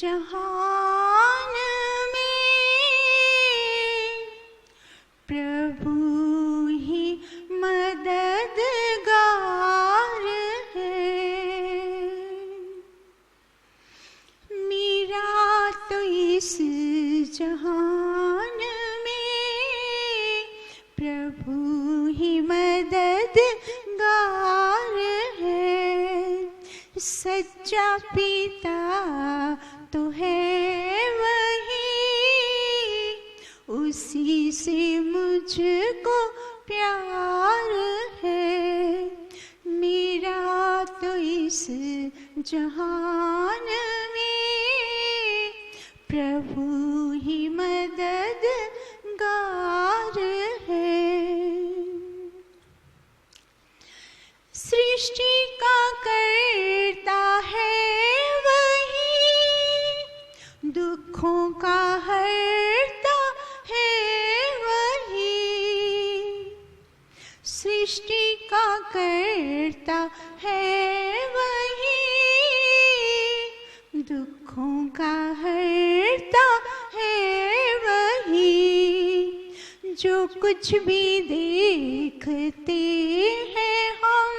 जहान में प्रभु ही मददगार है। मेरा तो इस जहान में प्रभु ही मददगार है। सच्चा पिता तो है वही, उसी से मुझको प्यार है। मेरा तो इस जहान में प्रभु ही मददगार है। सृष्टि का करता है वही, दुखों का हरता है वही। सृष्टि का करता है वही, दुखों का हरता है वही। जो कुछ भी देखते हैं हम,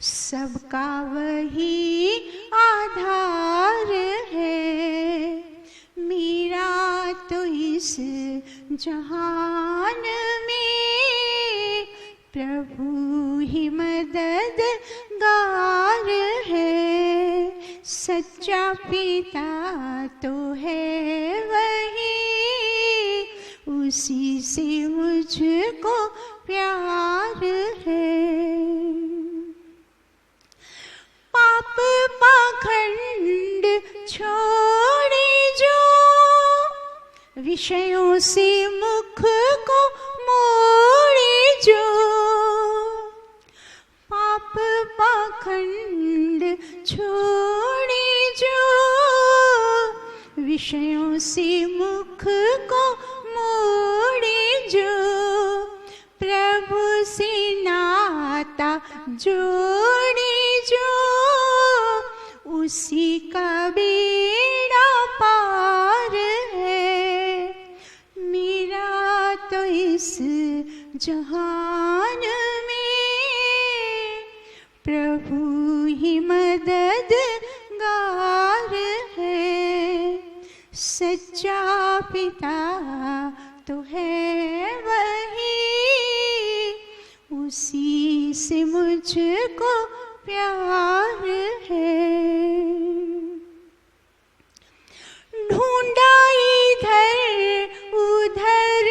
सबका वही आधार है। मेरा तो इस जहान में प्रभु ही मददगार है। सच्चा पिता तो है वही, उसी से मुझको प्यार है। पाप पाखंड छोड़े जो, विषयों से मुख को मोड़े जो। पाप पाखंड छोड़े जो, विषयों से मुख को मोड़े जो। प्रभु से नाता जोड़े जो, उसी का बेड़ा पार है। मेरा तो इस जहान में प्रभु ही मददगार है। सच्चा पिता तो है वही, उसी से मुझको प्यार है। ढूंढा इधर उधर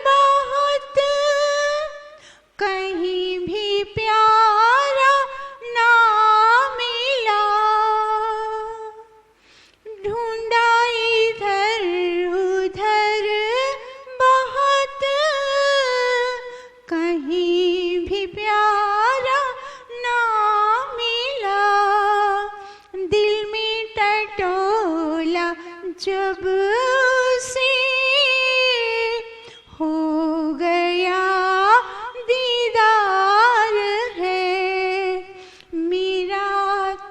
बहुत, कहीं भी प्यारा ना मिला। ढूंढा इधर उधर बहुत, कहीं भी प्यारा ना मिला। दिल में टटोला जब से हो गया दीदार है। मेरा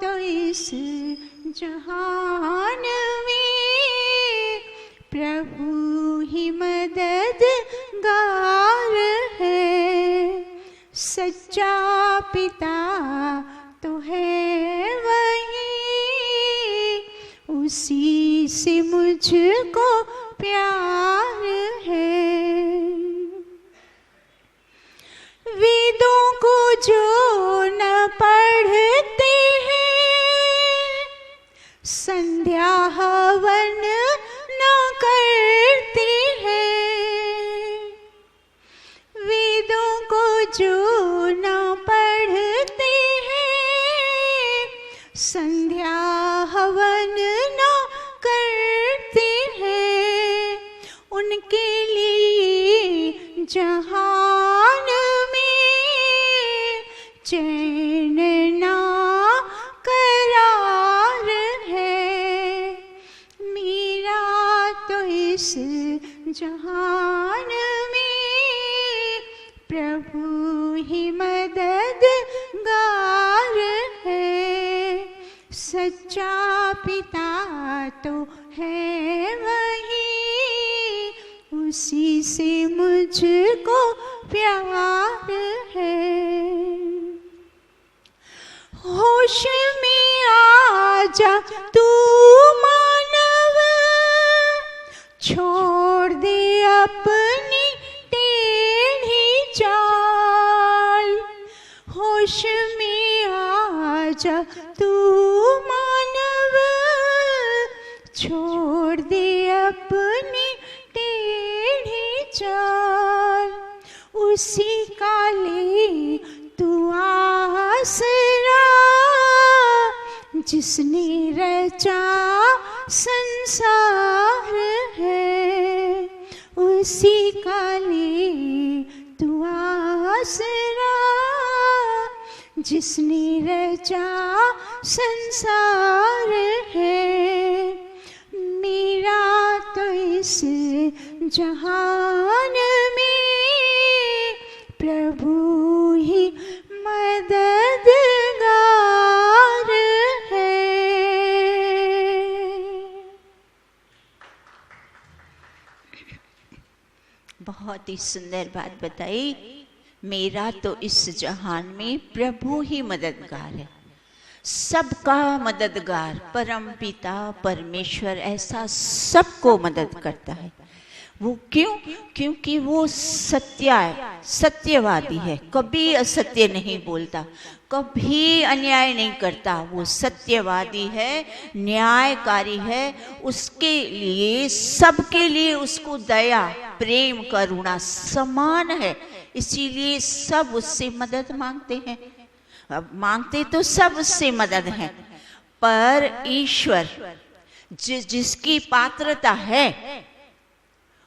तो इस जहान में प्रभु ही मददगार है। सच्चा पिता तो है वही, उसी से मुझको प्यार है। वेदों को जो न पढ़ते हैं, संध्या हवन न करते हैं। वेदों को जो न पढ़ते हैं, संध्या हवन न करते हैं। उनके लिए जहान में चैन ना करार है। मेरा तो इस जहान में प्रभु ही मददगार है। सच्चा पिता उसी से मुझको प्यार है। होश में आजा तू मानव, छोड़ दे अपनी टेढ़ी चाल। होश में आजा तू मानव, छोड़ दे अपनी टेढ़ी चाल। उसी का ले तू आसरा, जिसने रचा संसार है। उसी का ले तू आसरा, जिसने रचा संसार है। मेरा तो इस जहान में प्रभु ही मददगार है। बहुत ही सुंदर बात बताई। मेरा तो इस जहान में प्रभु ही मददगार है, सबका मददगार परम पिता परमेश्वर ऐसा सबको मदद करता है। वो क्यों? क्योंकि वो सत्यवादी है, कभी असत्य नहीं बोलता, कभी अन्याय नहीं करता। वो सत्यवादी है, न्यायकारी है। उसके लिए, सबके लिए उसको दया प्रेम करुणा समान है, इसीलिए सब उससे मदद मांगते हैं। अब मांगते तो सब उससे मदद है, पर ईश्वर जिसकी पात्रता है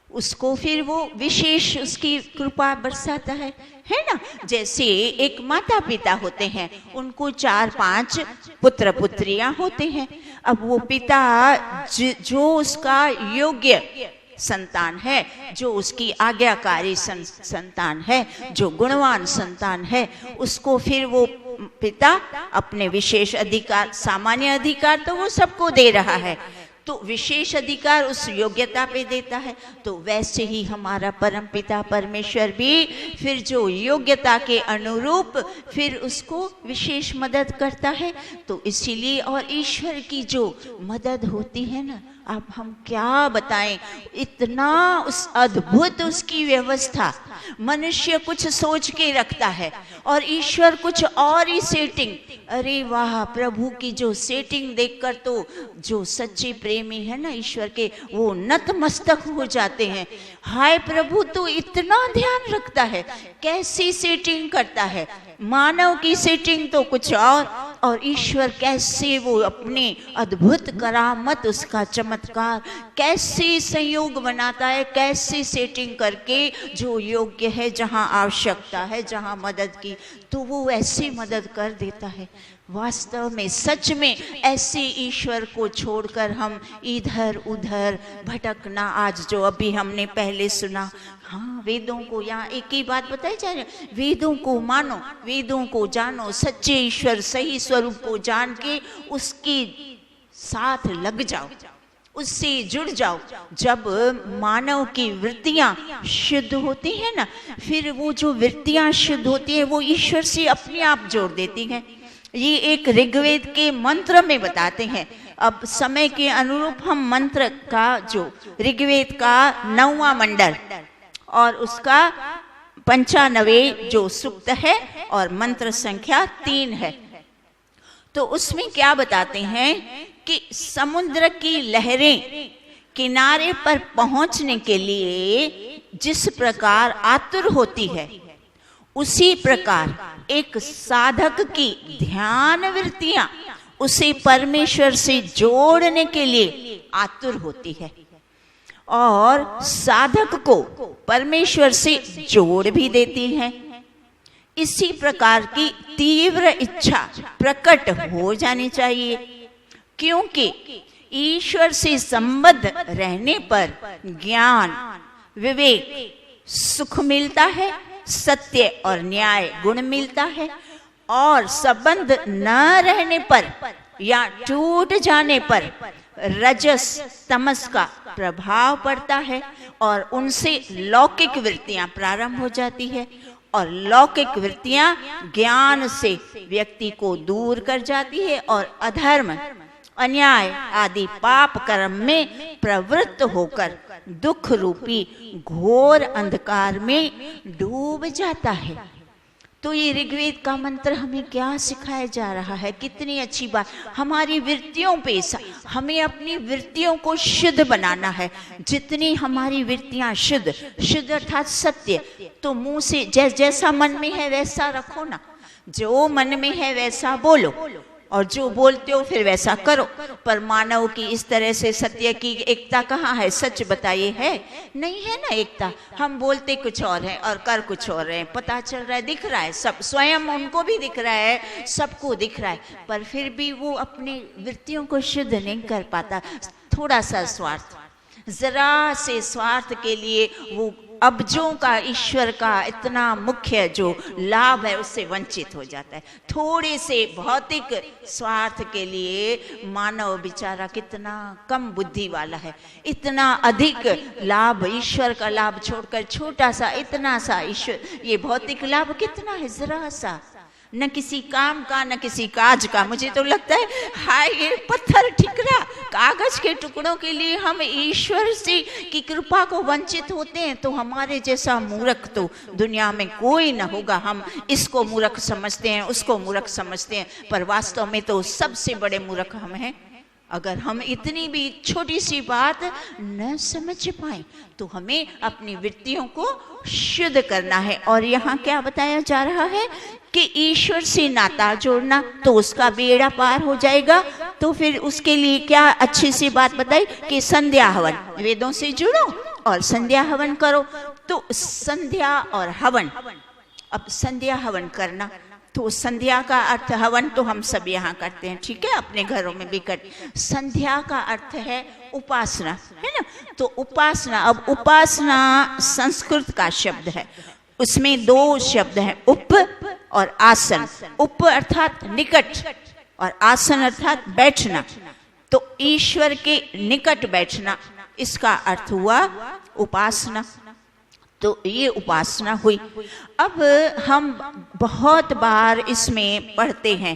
उसको फिर वो विशेष उसकी कृपा बरसाता है ना। जैसे एक माता पिता होते हैं, उनको 4-5 पुत्र पुत्रियां होते हैं। अब वो पिता जो उसका योग्य संतान है, जो उसकी आज्ञाकारी संतान है, जो गुणवान संतान है, उसको फिर वो पिता अपने विशेष अधिकार, सामान्य अधिकार तो वो सबको दे रहा है, तो विशेष अधिकार उस योग्यता पे देता है। तो वैसे ही हमारा परम पिता परमेश्वर भी फिर जो योग्यता के अनुरूप फिर उसको विशेष मदद करता है। तो इसीलिए, और ईश्वर की जो मदद होती है ना, अब हम क्या बताएं, इतना उस अद्भुत उसकी व्यवस्था। मनुष्य कुछ सोच के रखता है और ईश्वर कुछ और ही सेटिंग। अरे वाह, प्रभु की जो सेटिंग देखकर तो जो सच्चे प्रेमी है ना ईश्वर के, वो नतमस्तक हो जाते हैं। हाय, प्रभु तो इतना ध्यान रखता है, कैसी सेटिंग करता है। मानव की सेटिंग तो कुछ और ईश्वर कैसे वो अपने अद्भुत करामत, उसका चमत्कार कैसे संयोग बनाता है, कैसे सेटिंग करके जो योग्य है, जहाँ आवश्यकता है, जहाँ मदद की, तो वो ऐसे मदद कर देता है। वास्तव में, सच में ऐसे ईश्वर को छोड़कर हम इधर उधर भटकना, आज जो अभी हमने पहले सुना, हाँ, वेदों को, यहाँ एक ही बात बताई जा रही है, वेदों को मानो, वेदों को जानो, सच्चे ईश्वर सही स्वरूप को जान के उसके साथ लग जाओ, उससे जुड़ जाओ। जब मानव की वृत्तियां शुद्ध होती हैं ना, फिर वो जो वृत्तियां शुद्ध होती हैं वो ईश्वर से अपने आप जोड़ देती हैं। ये एक ऋग्वेद के मंत्र में बताते हैं। अब समय के अनुरूप हम मंत्र का, जो ऋग्वेद का 9वां मंडल और उसका 95 जो सूक्त है और मंत्र संख्या 3 है, तो उसमें क्या बताते हैं कि समुद्र की लहरें किनारे पर पहुंचने के लिए जिस प्रकार आतुर होती है, उसी प्रकार एक साधक की ध्यान वृत्तियां उसे परमेश्वर से जोड़ने के लिए आतुर होती है और साधक को परमेश्वर से जोड़ भी देती है। इसी प्रकार की तीव्र इच्छा प्रकट हो जानी चाहिए, क्योंकि ईश्वर से संबद्ध रहने पर ज्ञान, विवेक, सुख मिलता है, सत्य और न्याय गुण मिलता है, और संबंध न रहने पर या टूट जाने पर रजस तमस का प्रभाव पड़ता है और उनसे लौकिक वृत्तियां प्रारंभ हो जाती है, और लौकिक वृत्तियां ज्ञान से व्यक्ति को दूर कर जाती है और अधर्म, अन्याय आदि पाप कर्म में प्रवृत्त होकर दुख रूपी घोर अंधकार में डूब जाता है। तो ये ऋग्वेद का मंत्र हमें क्या सिखाया जा रहा है? कितनी अच्छी बात। हमारी वृत्तियों पे हमें अपनी वृत्तियों को शुद्ध बनाना है। जितनी हमारी वृत्तियां शुद्ध अर्थात सत्य, तो मुंह से जैसा मन में है वैसा रखो ना। जो मन में है वैसा बोलो, और जो बोलते हो फिर वैसा करो। पर मानव की इस तरह से सत्य की एकता कहाँ है? सच बताइए, है? नहीं है ना एकता। हम बोलते कुछ और हैं और कर कुछ और हैं। पता चल रहा है, दिख रहा है, सब स्वयं उनको भी दिख रहा है, सबको दिख रहा है, पर फिर भी वो अपनी वृत्तियों को शुद्ध नहीं कर पाता। थोड़ा सा स्वार्थ, जरा से स्वार्थ के लिए वो अब्जों का ईश्वर का इतना मुख्य जो लाभ है उससे वंचित हो जाता है। थोड़े से भौतिक स्वार्थ के लिए मानव बेचारा कितना कम बुद्धि वाला है। इतना अधिक लाभ, ईश्वर का लाभ छोड़कर छोटा सा, इतना सा ईश्वर, ये भौतिक लाभ कितना है? जरा सा, न किसी काम का न किसी काज का। मुझे तो लगता है हाय ये पत्थर ठिकरा, कागज के टुकड़ों के लिए हम ईश्वर से की कृपा को वंचित होते हैं। तो हमारे जैसा मूर्ख तो दुनिया में कोई न होगा। हम इसको मूर्ख समझते हैं, उसको मूर्ख समझते हैं, पर वास्तव में तो सबसे बड़े मूर्ख हम हैं। अगर हम इतनी भी छोटी सी बात न समझ पाए तो हमें अपनी वृत्तियों को शुद्ध करना है। और यहाँ क्या बताया जा रहा है कि ईश्वर से नाता जोड़ना, तो उसका बेड़ा पार हो जाएगा। तो फिर उसके लिए क्या अच्छी सी बात बताई कि संध्या हवन, वेदों से जुड़ो और संध्या हवन करो। तो संध्या और हवन, अब संध्या हवन करना, तो संध्या का अर्थ, हवन तो हम सब यहाँ करते हैं, ठीक है, अपने घरों में भी करते। संध्या का अर्थ है उपासना, है ना। तो उपासना, अब उपासना संस्कृत का शब्द है, उसमें दो शब्द हैं, उप और आसन। उप अर्थात निकट और आसन अर्थात बैठना। तो ईश्वर के निकट बैठना, इसका अर्थ हुआ उपासना। तो ये उपासना हुई। अब हम बहुत बार इसमें पढ़ते हैं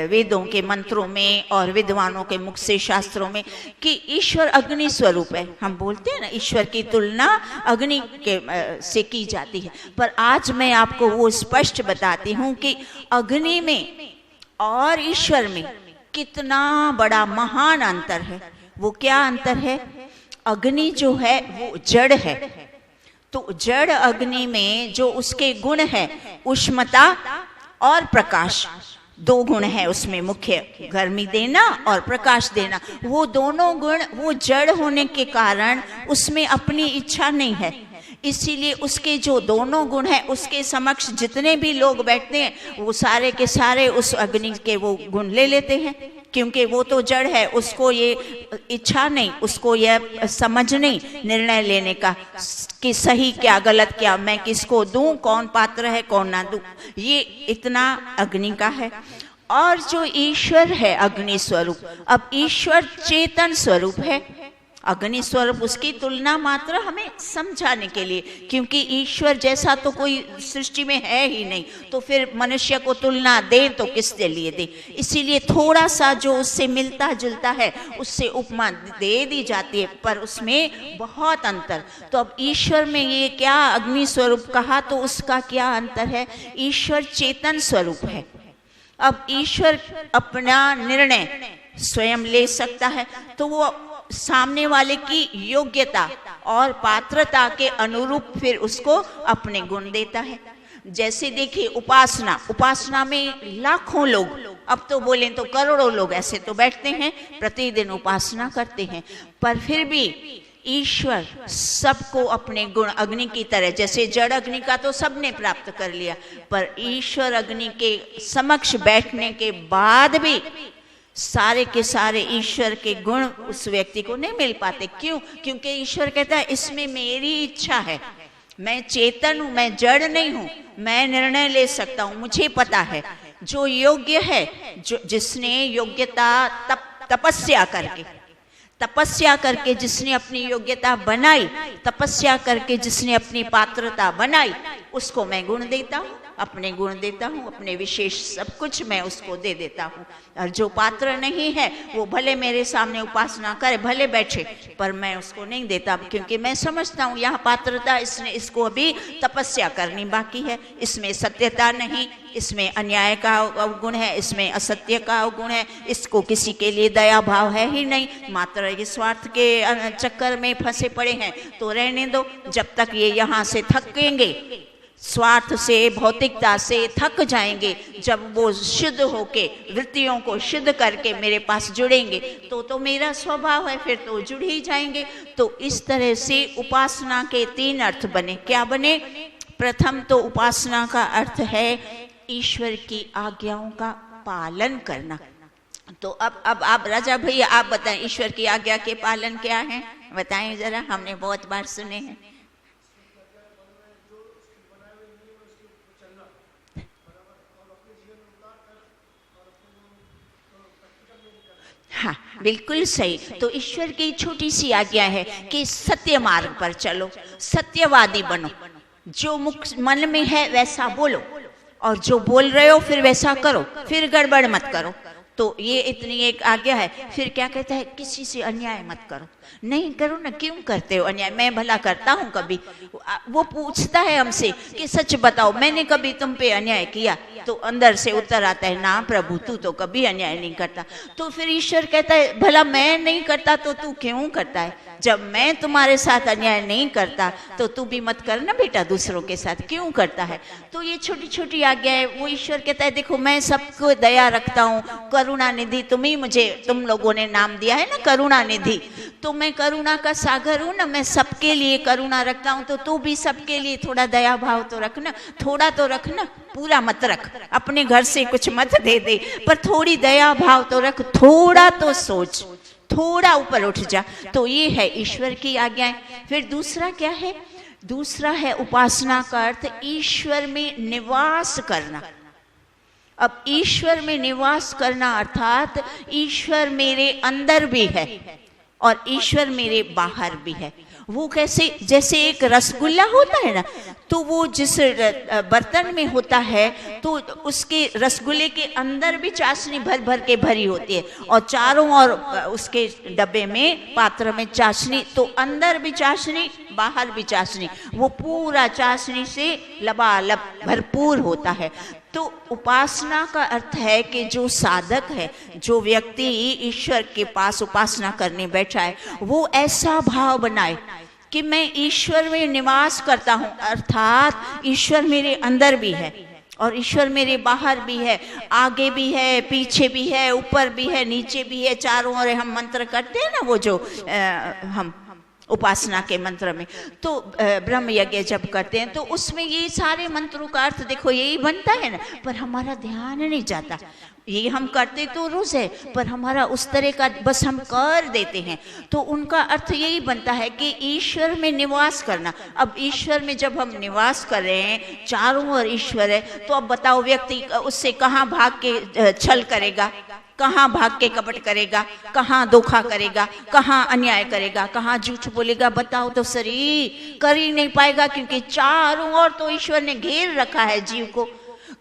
वेदों के मंत्रों में और विद्वानों के मुख से शास्त्रों में कि ईश्वर अग्नि स्वरूप है। हम बोलते हैं ना, ईश्वर की तुलना अग्नि के से की जाती है। पर आज मैं आपको वो स्पष्ट बताती हूँ कि अग्नि में और ईश्वर में कितना बड़ा महान अंतर है। वो क्या अंतर है? अग्नि जो है वो जड़ है। तो जड़ अग्नि में जो उसके गुण है, उष्णता और प्रकाश, दो गुण है उसमें मुख्य, गर्मी देना और प्रकाश देना। वो दोनों गुण, वो जड़ होने के कारण उसमें अपनी इच्छा नहीं है। इसीलिए उसके जो दोनों गुण हैं, उसके समक्ष जितने भी लोग बैठते हैं वो सारे के सारे उस अग्नि के वो गुण ले लेते हैं, क्योंकि वो तो जड़ है, उसको ये इच्छा नहीं, उसको ये समझ नहीं निर्णय लेने का कि सही क्या गलत क्या, मैं किसको दूं, कौन पात्र है कौन ना दूं, ये इतना अग्नि का है। और जो ईश्वर है अग्नि स्वरूप, अब ईश्वर चेतन स्वरूप है। अग्नि स्वरूप उसकी तुलना मात्र हमें समझाने के लिए, क्योंकि ईश्वर जैसा तो कोई सृष्टि में है ही नहीं, तो फिर मनुष्य को तुलना दे तो किसके लिए दे। इसीलिए थोड़ा सा जो उससे मिलता जुलता है उससे उपमा दे दी जाती है, पर उसमें बहुत अंतर। तो अब ईश्वर में ये क्या अग्नि स्वरूप कहा, तो उसका क्या अंतर है? ईश्वर चेतन स्वरूप है। अब ईश्वर अपना निर्णय स्वयं ले सकता है, तो वो सामने वाले की योग्यता और पात्रता के अनुरूप फिर उसको अपने गुण देता है। जैसे देखिए उपासना में लाखों लोग, अब तो बोलें तो करोड़ों लोग ऐसे तो बैठते हैं, प्रतिदिन उपासना करते हैं, पर फिर भी ईश्वर सबको अपने गुण अग्नि की तरह, जैसे जड़ अग्नि का तो सबने प्राप्त कर लिया, पर ईश्वर अग्नि के समक्ष बैठने के बाद भी सारे के सारे ईश्वर के गुण उस व्यक्ति को नहीं मिल पाते। क्यों? क्योंकि ईश्वर कहता है इसमें मेरी इच्छा है, मैं चेतन हूं, मैं जड़ नहीं हूं, मैं निर्णय ले सकता हूं, मुझे पता है जो योग्य है, जो जिसने योग्यता तपस्या करके तपस्या करके जिसने अपनी योग्यता बनाई, तपस्या करके जिसने अपनी पात्रता बनाई, उसको मैं गुण देता हूँ, अपने गुण देता हूँ, अपने विशेष सब कुछ मैं उसको दे देता हूँ। और जो पात्र नहीं है वो भले मेरे सामने उपासना करे, भले बैठे, पर मैं उसको नहीं देता, क्योंकि मैं समझता हूँ यहाँ पात्रता, इसको अभी तपस्या करनी बाकी है, इसमें सत्यता नहीं, इसमें अन्याय का अवगुण है, इसमें असत्य का अवगुण है, इसको किसी के लिए दया भाव है ही नहीं, मात्र ये स्वार्थ के चक्कर में फंसे पड़े हैं। तो रहने दो, जब तक ये यहाँ से थकेंगे, स्वार्थ से, भौतिकता से थक जाएंगे, जब वो शुद्ध होके वृत्तियों को शुद्ध करके मेरे पास जुड़ेंगे तो मेरा स्वभाव है, फिर तो जुड़ ही जाएंगे। तो इस तरह से उपासना के 3 अर्थ बने। क्या बने? प्रथम तो उपासना का अर्थ है ईश्वर की आज्ञाओं का पालन करना। तो अब आप राजा भैया आप बताएं, ईश्वर की आज्ञा के पालन क्या है, बताएं जरा, हमने बहुत बार सुने हैं। हाँ, बिल्कुल सही। तो ईश्वर की छोटी सी आज्ञा है कि सत्य मार्ग पर चलो, सत्यवादी बनो, जो मन में है वैसा बोलो, और जो बोल रहे हो फिर वैसा करो, फिर गड़बड़ मत करो। तो ये इतनी एक आज्ञा है। फिर क्या कहता है? किसी से अन्याय मत करो। नहीं करो ना, क्यों करते हो अन्याय? मैं भला करता हूँ कभी? वो पूछता है हमसे कि सच बताओ, मैंने कभी तुम पे अन्याय किया? तो अंदर से उत्तर आता है, ना प्रभु, तू तो कभी अन्याय नहीं करता। तो फिर ईश्वर कहता है, भला मैं नहीं करता तो तू क्यों करता है? जब मैं तुम्हारे साथ अन्याय नहीं करता तो तू भी मत करना बेटा दूसरों के साथ, क्यों करता है? तो ये छोटी छोटी आज्ञा है। वो ईश्वर कहता है, देखो मैं सबको दया रखता हूँ, करुणा निधि, तुम लोगों ने नाम दिया है ना करुणा निधि, तो मैं करुणा का सागर हूँ ना, मैं सबके लिए करुणा रखता हूँ। तो तू भी सबके लिए थोड़ा दया भाव तो रखना, थोड़ा तो रखना, पूरा मत रख, अपने घर से कुछ मत दे दे, पर थोड़ी दया भाव तो रख, थोड़ा तो सोच, थोड़ा ऊपर उठ जा। तो ये है ईश्वर की आज्ञाएं। फिर दूसरा क्या है? दूसरा है उपासना का अर्थ ईश्वर में निवास करना। अब ईश्वर में निवास करना अर्थात ईश्वर मेरे अंदर भी है और ईश्वर मेरे बाहर भी है। वो कैसे? जैसे एक रसगुल्ला होता है ना, तो वो जिस बर्तन में होता है तो उसके रसगुल्ले के अंदर भी चाशनी भर भर के भरी होती है, और चारों ओर उसके डब्बे में, पात्र में चाशनी, तो अंदर भी चाशनी, बाहर भी चाशनी, वो पूरा चाशनी से लबालब भरपूर होता है। तो उपासना का अर्थ है कि जो साधक है, जो व्यक्ति ईश्वर के पास उपासना करने बैठा है, वो ऐसा भाव बनाए कि मैं ईश्वर में निवास करता हूँ, अर्थात ईश्वर मेरे अंदर भी है और ईश्वर मेरे बाहर भी है, आगे भी है, पीछे भी है, ऊपर भी है, नीचे भी है, चारों ओर हम मंत्र करते हैं ना, वो जो हम उपासना के मंत्र में, तो ब्रह्म यज्ञ जब करते हैं तो उसमें ये सारे मंत्रों का अर्थ देखो यही बनता है ना, पर हमारा ध्यान नहीं जाता। ये हम करते तो रोज है, पर हमारा उस तरह का बस हम कर देते हैं। तो उनका अर्थ यही बनता है कि ईश्वर में निवास करना। अब ईश्वर में जब हम निवास कर रहे हैं, चारों ओर ईश्वर है, तो अब बताओ व्यक्ति उससे कहाँ भाग के छल करेगा, कहाँ भाग के कपट करेगा, कहाँ धोखा करेगा, कहाँ अन्याय करेगा, कहाँ झूठ बोलेगा? बताओ तो सही, कर ही नहीं पाएगा, क्योंकि चारों ओर तो ईश्वर ने घेर रखा है जीव को।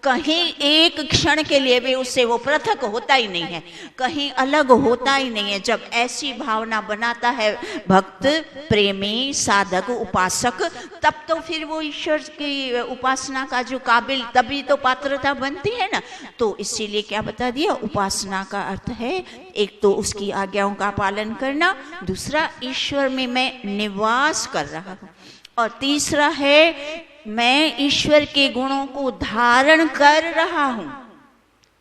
कहीं एक क्षण के लिए भी उससे वो पृथक होता ही नहीं है, कहीं अलग होता ही नहीं है। जब ऐसी भावना बनाता है भक्त, प्रेमी, साधक, उपासक, तब तो फिर वो ईश्वर की उपासना का जो काबिल, तभी तो पात्रता बनती है ना। तो इसीलिए क्या बता दिया? उपासना का अर्थ है एक तो उसकी आज्ञाओं का पालन करना, दूसरा ईश्वर में मैं निवास कर रहा हूँ, और तीसरा है मैं ईश्वर के गुणों को धारण कर रहा हूं।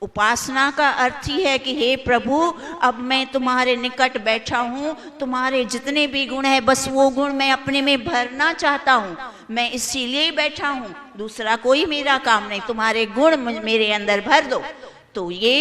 उपासना का अर्थ ही है कि हे प्रभु, अब मैं तुम्हारे निकट बैठा हूं, तुम्हारे जितने भी गुण है बस वो गुण मैं अपने में भरना चाहता हूं, मैं इसीलिए बैठा हूं, दूसरा कोई मेरा काम नहीं, तुम्हारे गुण मेरे अंदर भर दो। तो ये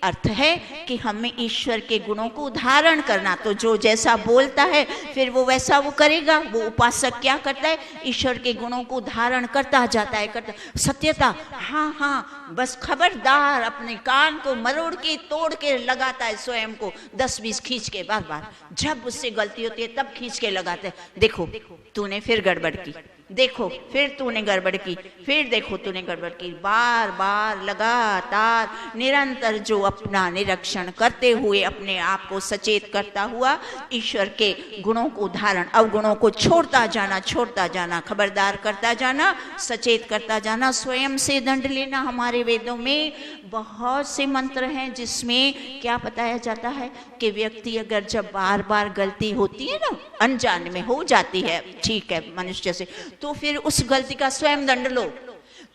अर्थ है कि हमें ईश्वर के गुणों को धारण करना। तो जो जैसा बोलता है फिर वो वैसा वो करेगा। वो उपासक क्या करता है, ईश्वर के गुणों को धारण करता जाता है, सत्यता, हाँ हाँ, बस खबरदार, अपने कान को मरोड़ के तोड़ के लगाता है स्वयं को, 10-20 खींच के बार बार। जब उससे गलती होती है तब खींच के लगाते हैं, देखो तूने फिर गड़बड़ की, देखो फिर तूने गड़बड़ की, फिर देखो तूने गड़बड़ की। बार बार लगातार निरंतर जो अपना निरीक्षण करते हुए अपने आप को सचेत करता हुआ ईश्वर के गुणों को धारण, अवगुणों को छोड़ता जाना, खबरदार करता जाना, सचेत करता जाना, स्वयं से दंड लेना। हमारे वेदों में बहुत से मंत्र हैं जिसमें क्या बताया जाता है कि व्यक्ति अगर जब बार बार गलती होती है ना, अनजाने में हो जाती है, ठीक है, मनुष्य से, तो फिर उस गलती का स्वयं दंड लो।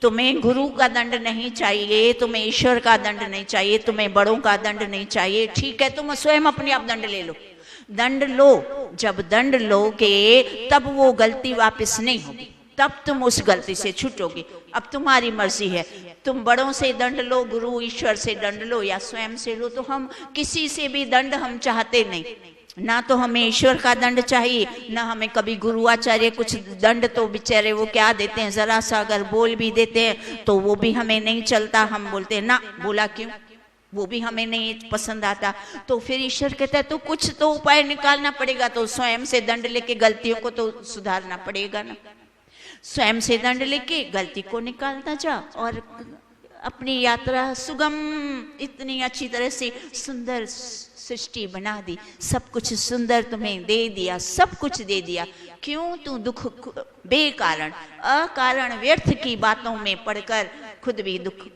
तुम्हें गुरु का दंड नहीं चाहिए, तुम्हें ईश्वर का दंड नहीं चाहिए, तुम्हें बड़ों का दंड नहीं चाहिए, ठीक है, तुम स्वयं अपने आप दंड ले लो, दंड लो। जब दंड लोगे तब वो गलती वापस नहीं होगी, तब तुम उस गलती से छूटोगे। अब तुम्हारी मर्जी है, तुम बड़ों से दंड लो, गुरु ईश्वर से दंड लो या स्वयं से लो। तो हम किसी से भी दंड हम चाहते नहीं, ना तो हमें ईश्वर का दंड चाहिए, ना हमें कभी गुरु आचार्य कुछ दंड, तो बेचारे वो क्या देते हैं, जरा सा अगर बोल भी देते हैं तो वो भी हमें नहीं चलता, हम बोलते हैं ना, बोला क्यों, वो भी हमें नहीं पसंद आता। तो फिर ईश्वर कहता है तो कुछ तो उपाय निकालना पड़ेगा, तो स्वयं से दंड लेके गलतियों को तो सुधारना पड़ेगा ना, स्वयं से दंड लेके गलती को निकालता जा और अपनी यात्रा सुगम, इतनी अच्छी तरह से सुंदर सृष्टि बना दी, सब कुछ सुंदर तुम्हें दे दिया, सब कुछ दे दिया, क्यों तू दुख बेकारण अकारण व्यर्थ की बातों में पड़कर खुद भी दुख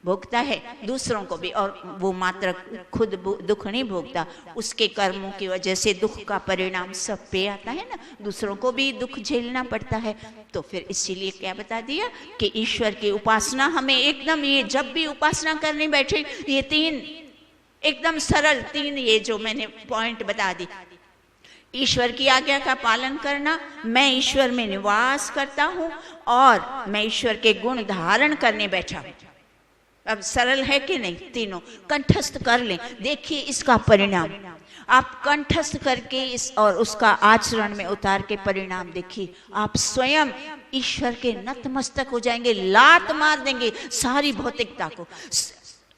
भोगता है, दूसरों को भी, और वो मात्र खुद दुख नहीं भोगता, उसके कर्मों की वजह से दुख का परिणाम सब पे आता है ना, दूसरों को भी दुख झेलना पड़ता है। तो फिर इसीलिए क्या बता दिया कि ईश्वर की उपासना हमें एकदम, ये जब भी उपासना करने बैठे, ये 3 एकदम सरल 3 ये जो मैंने पॉइंट बता दी, ईश्वर की आज्ञा का पालन करना, मैं ईश्वर में निवास करता हूँ और मैं ईश्वर के गुण धारण करने बैठा हूँ। अब सरल है कि नहीं, तीनों कंठस्थ कर लें, देखिए इसका परिणाम, आप कंठस्थ करके इस और उसका आचरण में उतार के परिणाम देखिए, आप स्वयं ईश्वर के नतमस्तक हो जाएंगे, लात मार देंगे सारी भौतिकता को,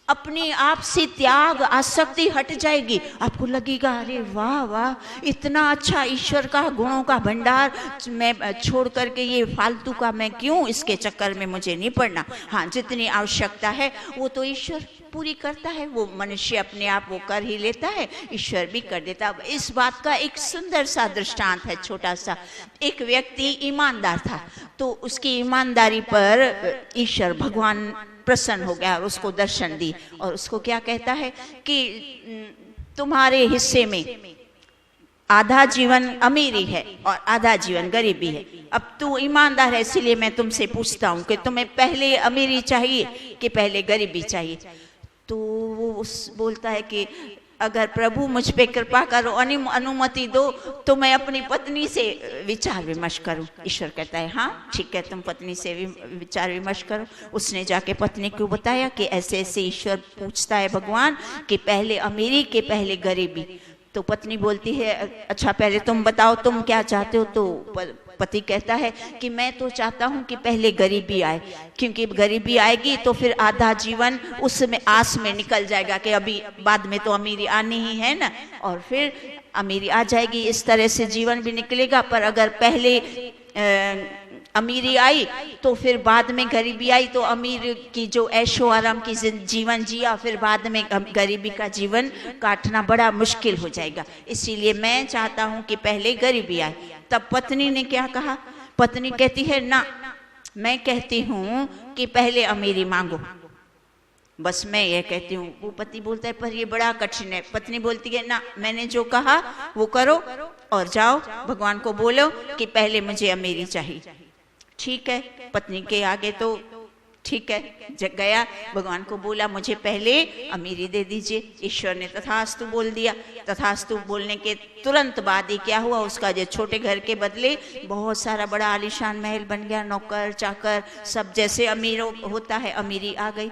अपने आप से त्याग आसक्ति हट जाएगी, आपको लगेगा अरे वाह वाह, इतना अच्छा ईश्वर का गुणों का भंडार मैं छोड़ करके ये फालतू का मैं क्यों इसके चक्कर में मुझे नहीं पड़ना। हाँ, जितनी आवश्यकता है वो तो ईश्वर पूरी करता है, वो मनुष्य अपने आप वो कर ही लेता है, ईश्वर भी कर देता है। इस बात का एक सुंदर सा दृष्टांत है, छोटा सा। एक व्यक्ति ईमानदार था, तो उसकी ईमानदारी पर ईश्वर भगवान प्रसन्न हो गया और उसको दर्शन दी, और उसको क्या कहता है कि तुम्हारे हिस्से में आधा जीवन अमीरी है और आधा जीवन गरीबी है, अब तू ईमानदार है इसीलिए मैं तुमसे पूछता हूँ कि तुम्हें पहले अमीरी चाहिए कि पहले गरीबी चाहिए। तो वो बोलता है कि अगर प्रभु मुझ पे कृपा करो, अनुमति दो तो मैं अपनी पत्नी से विचार विमर्श करूं। ईश्वर कहता है हाँ ठीक है, तुम पत्नी से विचार विमर्श करो। उसने जाके पत्नी को बताया कि ऐसे ऐसे ईश्वर पूछता है भगवान कि पहले अमीरी के पहले गरीबी। तो पत्नी बोलती है अच्छा पहले तुम बताओ तुम क्या चाहते हो। तो पति कहता है कि मैं तो चाहता हूं कि पहले गरीबी आए, क्योंकि गरीबी आएगी तो फिर आधा जीवन उसमें आस में निकल जाएगा कि अभी बाद में तो अमीरी आनी ही है ना, और फिर अमीरी आ जाएगी, इस तरह से जीवन भी निकलेगा। पर अगर पहले अमीरी आई तो फिर बाद में गरीबी आई तो अमीर की जो ऐशो आराम की जीवन जिया, फिर बाद में गरीबी का जीवन काटना बड़ा मुश्किल हो जाएगा। इसीलिए मैं चाहता हूं कि पहले गरीबी आए। तब पत्नी ने क्या कहा, पत्नी कहती है ना, मैं कहती हूं कि पहले अमीरी मांगो, बस मैं ये कहती हूँ। वो पति बोलता है पर ये बड़ा कठिन है। पत्नी बोलती है ना, मैंने जो कहा वो करो और जाओ भगवान को बोलो कि पहले मुझे अमीरी चाहिए। ठीक है, पत्नी के आगे तो ठीक है, गया भगवान को बोला मुझे पहले अमीरी दे दीजिए। ईश्वर ने तथास्तु बोल दिया। तथास्तु बोलने के तुरंत बाद ही क्या हुआ, उसका जो छोटे घर के बदले बहुत सारा बड़ा आलीशान महल बन गया, नौकर चाकर सब जैसे अमीरों होता है, अमीरी आ गई।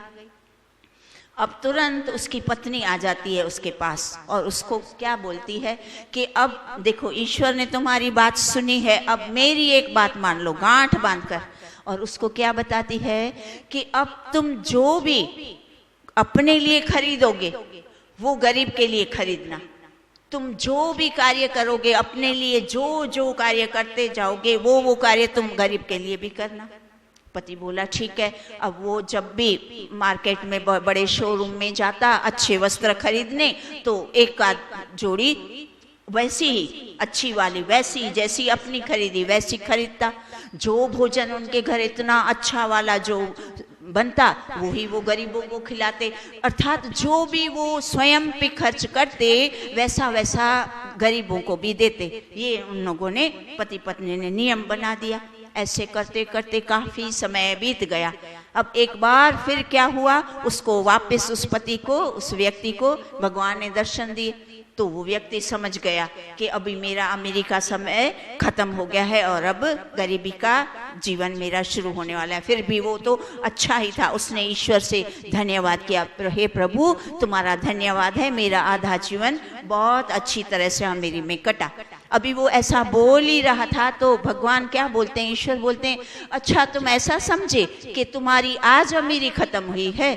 अब तुरंत उसकी पत्नी आ जाती है उसके पास और उसको क्या बोलती है कि अब देखो ईश्वर ने तुम्हारी बात सुनी है, अब मेरी एक बात मान लो, गांठ बांधकर। और उसको क्या बताती है कि अब तुम जो भी अपने लिए खरीदोगे वो गरीब के लिए खरीदना, तुम जो भी कार्य करोगे अपने लिए, जो जो कार्य करते जाओगे वो कार्य तुम गरीब के लिए भी करना। पति बोला ठीक है। अब वो जब भी मार्केट में बड़े शोरूम में जाता अच्छे वस्त्र खरीदने, तो एक आध जोड़ी वैसी ही अच्छी वाली, वैसी जैसी अपनी खरीदी वैसी खरीदता। जो भोजन उनके घर इतना अच्छा वाला जो बनता वही वो गरीबों को खिलाते, अर्थात जो भी वो स्वयं पे खर्च करते वैसा वैसा गरीबों को भी देते। ये उन लोगों ने, पति पत्नी ने नियम बना दिया। ऐसे करते करते काफी समय बीत गया। अब एक बार फिर क्या हुआ, उसको वापस उस पति को, उस व्यक्ति को भगवान ने दर्शन दिए। तो वो व्यक्ति समझ गया कि अभी मेरा अमेरिका समय खत्म हो गया है और अब गरीबी का जीवन मेरा शुरू होने वाला है। फिर भी वो तो अच्छा ही था, उसने ईश्वर से धन्यवाद किया, हे प्रभु तुम्हारा धन्यवाद है, मेरा आधा जीवन बहुत अच्छी तरह से अमेरी में कटा। अभी वो ऐसा बोल ही रहा था तो भगवान क्या बोलते हैं, ईश्वर बोलते हैं अच्छा तुम ऐसा समझे कि तुम्हारी आज अमीरी खत्म हुई है।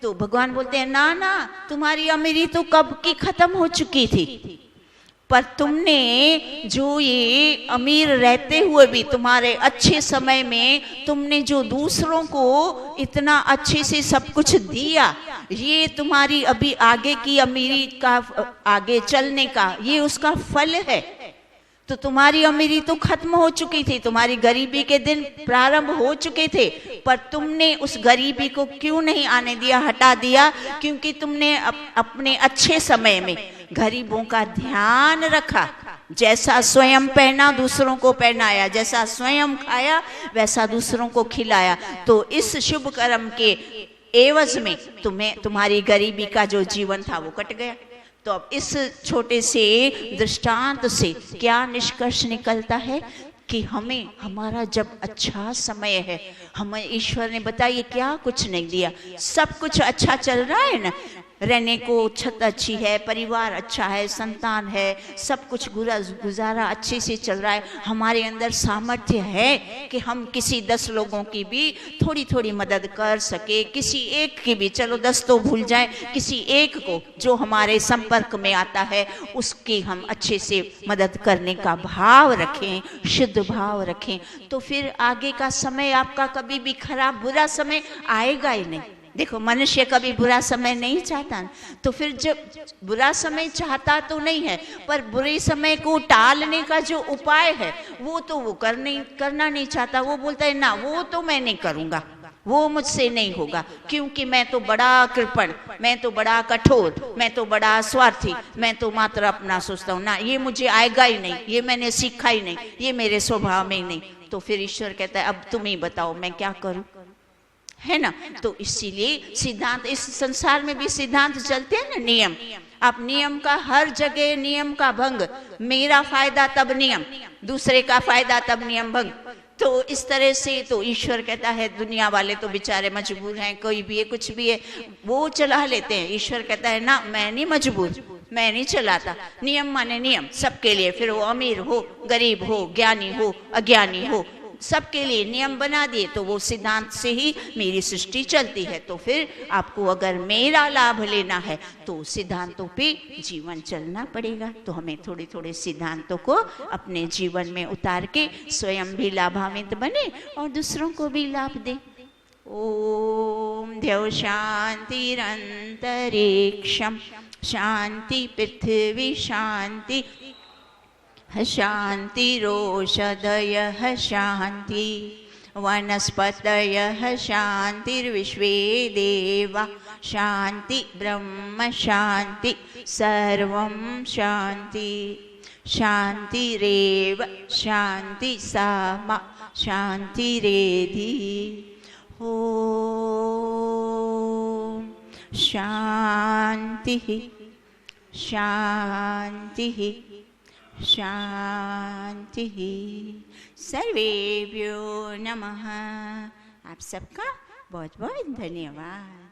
तो भगवान बोलते हैं ना ना, तुम्हारी अमीरी तो कब की खत्म हो चुकी थी, पर तुमने जो ये अमीर रहते हुए भी तुम्हारे अच्छे समय में तुमने जो दूसरों को इतना अच्छे से सब कुछ दिया, ये तुम्हारी अभी आगे की अमीरी का, आगे चलने का ये उसका फल है। तो तुम्हारी अमीरी तो खत्म हो चुकी थी, तुम्हारी गरीबी के दिन प्रारंभ हो चुके थे, पर तुमने उस गरीबी को क्यों नहीं आने दिया, हटा दिया, क्योंकि तुमने अपने अच्छे समय में गरीबों का ध्यान रखा। जैसा स्वयं पहना दूसरों को पहनाया, जैसा स्वयं खाया वैसा दूसरों को खिलाया। तो इस शुभ कर्म के एवज में तुम्हारी गरीबी का जो जीवन था वो कट गया। तो अब इस छोटे से दृष्टांत से क्या निष्कर्ष निकलता है कि हमें हमारा जब अच्छा समय है, हमें ईश्वर ने बताइए क्या कुछ नहीं दिया, सब कुछ अच्छा चल रहा है ना, रहने को छत अच्छी है, परिवार अच्छा है, संतान है, सब कुछ गुजारा अच्छे से चल रहा है, हमारे अंदर सामर्थ्य है कि हम किसी 10 लोगों की भी थोड़ी थोड़ी मदद कर सके, किसी एक की भी, चलो 10 तो भूल जाए, किसी एक को जो हमारे संपर्क में आता है उसकी हम अच्छे से मदद करने का भाव रखें, शुद्ध भाव रखें, तो फिर आगे का समय आपका कभी भी खराब बुरा समय आएगा ही नहीं। देखो मनुष्य कभी बुरा समय नहीं चाहता, तो फिर जब बुरा समय चाहता तो नहीं है, पर बुरे समय को टालने का जो उपाय है वो तो वो करना नहीं चाहता। वो बोलता है ना वो तो मैं नहीं करूँगा, वो मुझसे नहीं होगा, क्योंकि मैं तो बड़ा कृपण, मैं तो बड़ा कठोर, मैं तो बड़ा स्वार्थी, मैं तो मात्र अपना सोचता हूँ, ना ये मुझे आएगा ही नहीं, ये मैंने सीखा ही नहीं, ये मेरे स्वभाव में ही नहीं। तो फिर ईश्वर कहता है अब तुम ही बताओ मैं क्या करूँ, है ना। तो इसीलिए सिद्धांत, इस संसार में भी सिद्धांत चलते हैं ना, नियम। आप नियम का हर जगह नियम का भंग, मेरा फायदा तब नियम, दूसरे का फायदा तब नियम भंग। तो इस तरह से तो ईश्वर कहता है दुनिया वाले तो बेचारे मजबूर हैं, कोई भी है कुछ भी है वो चला लेते हैं। ईश्वर कहता है ना मैं नहीं मजबूर, मैं नहीं चलाता, नियम माने नियम सबके लिए, फिर वो अमीर हो गरीब हो ज्ञानी हो अज्ञानी हो सबके लिए नियम बना दिए। तो वो सिद्धांत से ही मेरी सृष्टि चलती है। तो फिर आपको अगर मेरा लाभ लेना है तो सिद्धांतों पे जीवन चलना पड़ेगा। तो हमें थोड़े थोड़े सिद्धांतों को अपने जीवन में उतार के स्वयं भी लाभान्वित बने और दूसरों को भी लाभ दे। ओम द्यौ शांतिरंतरिक्षम शांति पृथ्वी शांति शांतिरोषधयः शांति वनस्पतयः शांतिर्विश्वे देवा शांति ब्रह्म शांति सर्वं शांति शांतिरेव शांति सामा शांतिरेधि। ओम शांति शांति शांति। सर्वेभ्यो नमः। आप सबका बहुत बहुत धन्यवाद।